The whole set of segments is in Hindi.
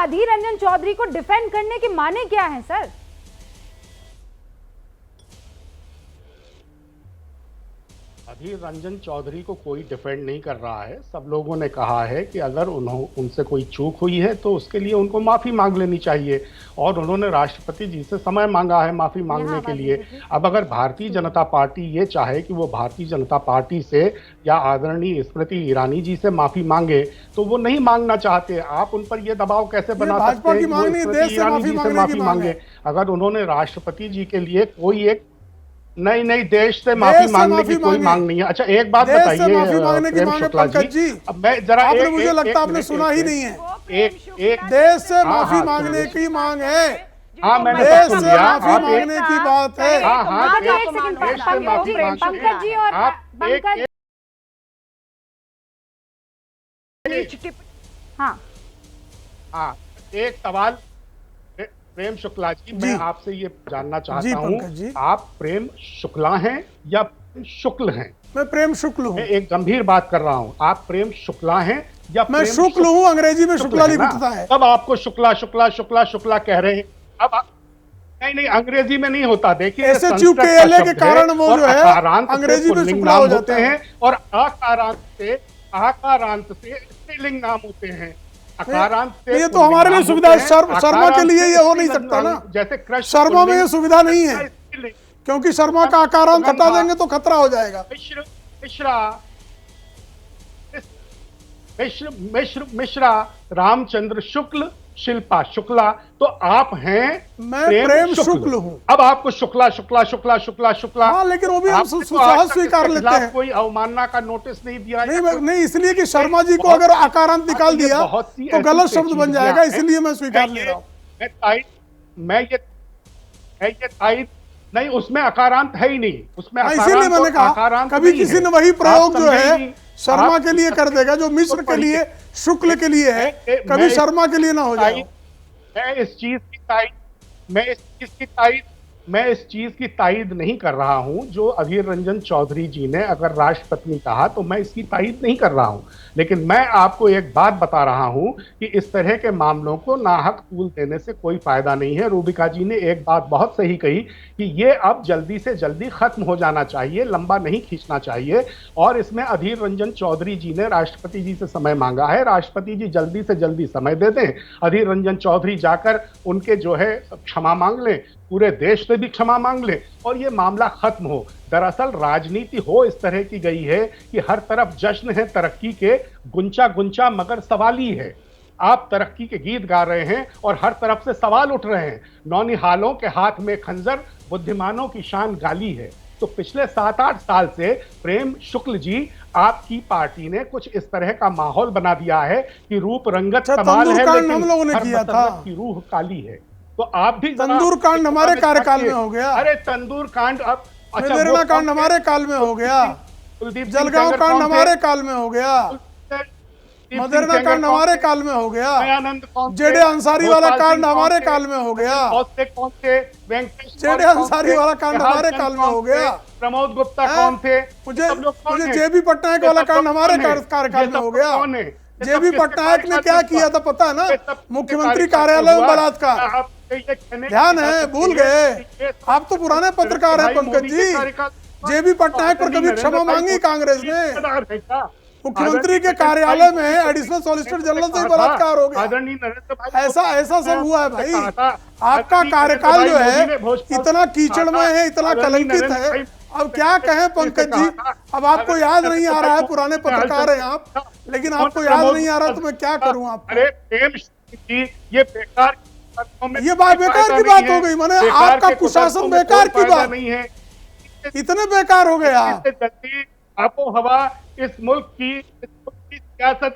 अधीर रंजन चौधरी को डिफेंड करने के माने क्या है सर? अधीर रंजन चौधरी को कोई डिफेंड नहीं कर रहा है। सब लोगों ने कहा है कि अगर उनसे कोई चूक हुई है तो उसके लिए उनको माफी मांग लेनी चाहिए, और उन्होंने राष्ट्रपति जी से समय मांगा है माफी मांगने के लिए। अब अगर भारतीय जनता पार्टी ये चाहे कि वो भारतीय जनता पार्टी से या आदरणीय स्मृति ईरानी जी से माफी मांगे, तो वो नहीं मांगना चाहते। आप उन पर ये दबाव कैसे बना सकते हैं कि वो स्मृति ईरानी जी से माफी मांगे? अगर उन्होंने राष्ट्रपति जी के लिए कोई एक नहीं देश से माफी मांगने की कोई मांग नहीं है। अच्छा एक बात बताइए माफी मांगने की मांग है पंकज जी। अब मैं जरा आपने मुझे लगता आपने सुना ही नहीं है। एक देश से माफी मांगने की मांग है। हाँ मैंने देश से माफी मांगने की बात है। पंकज जी और हाँ एक सवाल प्रेम शुक्ला जी, मैं आपसे ये जानना चाहता हूँ, आप प्रेम शुक्ला हैं या शुक्ल हैं? मैं प्रेम शुक्ल हूँ। मैं एक गंभीर बात कर रहा हूँ, आप प्रेम शुक्ला हैं या मैं शुक्ल हूँ? अंग्रेजी में शुक्ला लिखता है। तब आपको शुक्ला शुक्ला शुक्ला शुक्ला कह रहे हैं। अब नहीं अंग्रेजी में नहीं होता। देखिए SHUKLA के कारण वो जो है अंग्रेजी में शुक्ला हो जाते हैं, और आकारांत से स्त्रीलिंग नाम होते हैं। ये तो हमारे लिए सुविधा, शर्मा के लिए ये हो नहीं सकता ना। जैसे शर्मा में ये सुविधा नहीं है, क्योंकि शर्मा का आकारांत हटा देंगे तो खतरा हो जाएगा। मिश्रा, रामचंद्र शुक्ल, शिल्पा शुक्ला, तो आप हैं मैं प्रेम शुक्ल हूँ। अब आपको शुक्ला शुक्ला शुक्ला शुक्ला शुक्ला, हाँ, लेकिन वो भी हम सहज स्वीकार लेते हैं। कोई अवमानना का नोटिस नहीं दिया नहीं, इसलिए कि शर्मा जी को अगर आकारांत निकाल दिया तो गलत शब्द बन जाएगा, इसलिए मैं स्वीकार ले रहा हूँ। मैं ये नहीं, उसमें आकारांत है ही नहीं, उसमें इसीलिए मैंने कहा कभी किसी ने वही प्रयोग जो है शर्मा के लिए कर देगा जो मिश्र के लिए शुक्ल के लिए है, कभी शर्मा के लिए ना हो जाए। मैं इस चीज की तायद नहीं कर रहा हूं जो अधीर रंजन चौधरी जी ने अगर राष्ट्रपति कहा, तो मैं इसकी तायद नहीं कर रहा हूं। लेकिन मैं आपको एक बात बता रहा हूं कि इस तरह के मामलों को नाहक तूल देने से कोई फायदा नहीं है। रूबिका जी ने एक बात बहुत सही कही कि ये अब जल्दी से जल्दी खत्म हो जाना चाहिए, लंबा नहीं खींचना चाहिए। और इसमें अधीर रंजन चौधरी जी ने राष्ट्रपति जी से समय मांगा है, राष्ट्रपति जी जल्दी से जल्दी समय दे दें। अधीर रंजन चौधरी जाकर उनके जो है क्षमा मांग लें, पूरे देश से भी क्षमा मांग ले और ये मामला खत्म हो। दरअसल राजनीति हो इस तरह की गई है कि हर तरफ जश्न है तरक्की के, गुंचा गुंचा मगर सवाली है। आप तरक्की के गीत गा रहे हैं और हर तरफ से सवाल उठ रहे हैं। नौनिहालों के हाथ में खंजर, बुद्धिमानों की शान गाली है। तो पिछले 7-8 साल से प्रेम शुक्ल जी, आपकी पार्टी ने कुछ इस तरह का माहौल बना दिया है कि रूप रंगत कमाल है, लेकिन हम लोगों ने किया था की रूह काली है। तो आप भी तंदूर कांड हमारे कार्यकाल में हो गया। अरे तंदूर कांड अब मेदरना कांड हमारे काल में हो गया, जलगांव कांड हमारे काल में हो गया, मदरना कांड हमारे काल में हो गया, जेडे अंसारी वाला कांड हमारे काल में हो गया, जेडे अंसारी वाला कांड हमारे काल में हो गया, प्रमोद गुप्ता कौन थे, मुझे जेबी पटनायक वाला कांड हमारे कार्यकाल में हो गया। जेबी पटनायक ने क्या किया था पता है ना? मुख्यमंत्री कार्यालय में बलात्कार। ध्यान है, भूल गए? आप तो पुराने पत्रकार हैं पंकज जी। जेबी पटनायक पर कभी क्षमा मांगी कांग्रेस ने? मुख्यमंत्री के कार्यालय में एडिशनल सॉलिसिटर जनरल से बलात्कार हो गया। ऐसा सब हुआ है भाई। आपका कार्यकाल जो है इतना कीचड़मय है, इतना कलंकित है। अब क्या कहें पंकज जी, अब आपको याद नहीं आ रहा है, पुराने पत्रकार हैं आप, लेकिन आपको याद नहीं आ रहा तो मैं क्या करूं आपको? ये बात बेकार की बात हो गई। माने आपका कुशासन बेकार की बात नहीं है, इतने बेकार हो गया। आपको हवा इस मुल्क की सियासत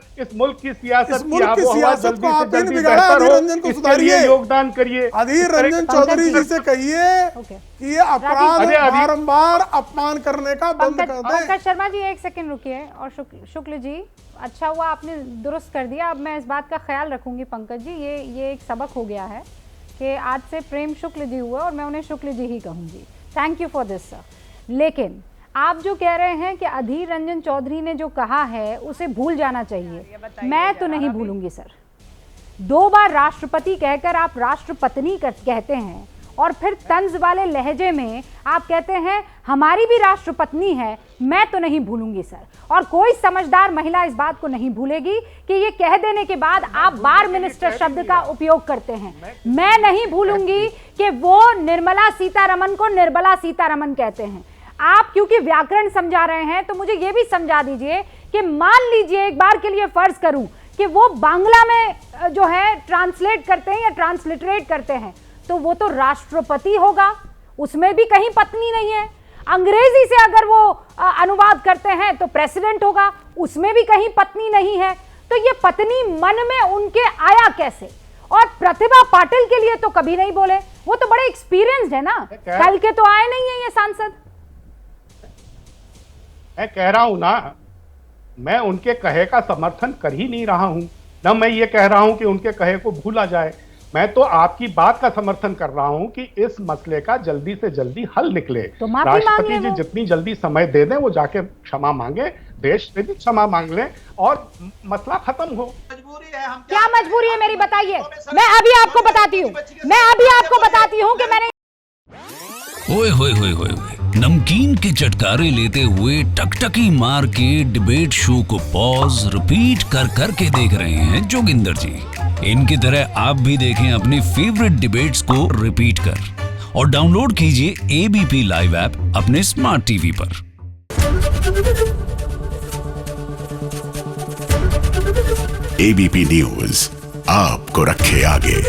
को आप ही ने बिगाड़ा। अधीर रंजन को सुधारिए, योगदान करिए। अधीर रंजन चौधरी जी से कहिए कि ये अपराध बारंबार अपमान करने का बंद कर दें। पंकज शर्मा जी एक सेकंड रुकिए। और शुक्ल जी, अच्छा हुआ आपने दुरुस्त कर दिया। अब मैं इस बात का ख्याल रखूंगी पंकज जी। ये एक सबक हो गया है कि आज से प्रेम शुक्ल जी हुआ और मैं उन्हें शुक्ल जी ही कहूंगी। Thank you for this sir. लेकिन आप जो कह रहे हैं कि अधीर रंजन चौधरी ने जो कहा है उसे भूल जाना चाहिए, मैं तो नहीं भूलूंगी सर। 2 बार राष्ट्रपति कहकर आप राष्ट्रपत्नी कहते हैं और फिर तंज वाले लहजे में आप कहते हैं हमारी भी राष्ट्रपत्नी है, मैं तो नहीं भूलूंगी सर। और कोई समझदार महिला इस बात को नहीं भूलेगी कि ये कह देने के बाद आप बार मिनिस्टर शब्द का उपयोग करते हैं। मैं नहीं भूलूंगी कि वो निर्मला सीतारमन को निर्बला सीतारमन कहते हैं। आप क्योंकि व्याकरण समझा रहे हैं तो मुझे ये भी समझा दीजिए कि मान लीजिए एक बार के लिए फर्ज करूं कि वो बांग्ला में जो है ट्रांसलेट करते हैं या ट्रांसलिटरेट करते हैं, तो वो तो राष्ट्रपति होगा, उसमें भी कहीं पत्नी नहीं है। अंग्रेजी से अगर वो अनुवाद करते हैं तो प्रेसिडेंट होगा, उसमें भी कहीं पत्नी नहीं है। तो ये पत्नी मन में उनके आया कैसे? और प्रतिभा पाटिल के लिए तो कभी नहीं बोले, वो तो बड़े एक्सपीरियंस्ड है ना, कल के तो आए नहीं है ये सांसद। मैं कह रहा हूं ना, मैं उनके कहे का समर्थन कर ही नहीं रहा हूं, ना मैं ये कह रहा हूं कि उनके कहे को भूला जाए। मैं तो आपकी बात का समर्थन कर रहा हूं कि इस मसले का जल्दी से जल्दी हल निकले। तो माफी राष्ट्रपति जी जितनी जल्दी समय दे दें, वो जाके क्षमा मांगे, देश से भी क्षमा मांग लें और मसला खत्म हो। मजबूरी है, हम क्या मजबूरी है मेरी बताइए? मैं अभी आपको बताती हूँ कि मैंने ओए होए होए होए नमकीन के चटकारे लेते हुए टकटकी मार के डिबेट शो को पॉज रिपीट कर कर के देख रहे हैं जोगिंदर जी। इनकी तरह आप भी देखें अपनी फेवरेट डिबेट्स को रिपीट कर और डाउनलोड कीजिए एबीपी लाइव ऐप अपने स्मार्ट टीवी पर। एबीपी न्यूज आपको रखे आगे।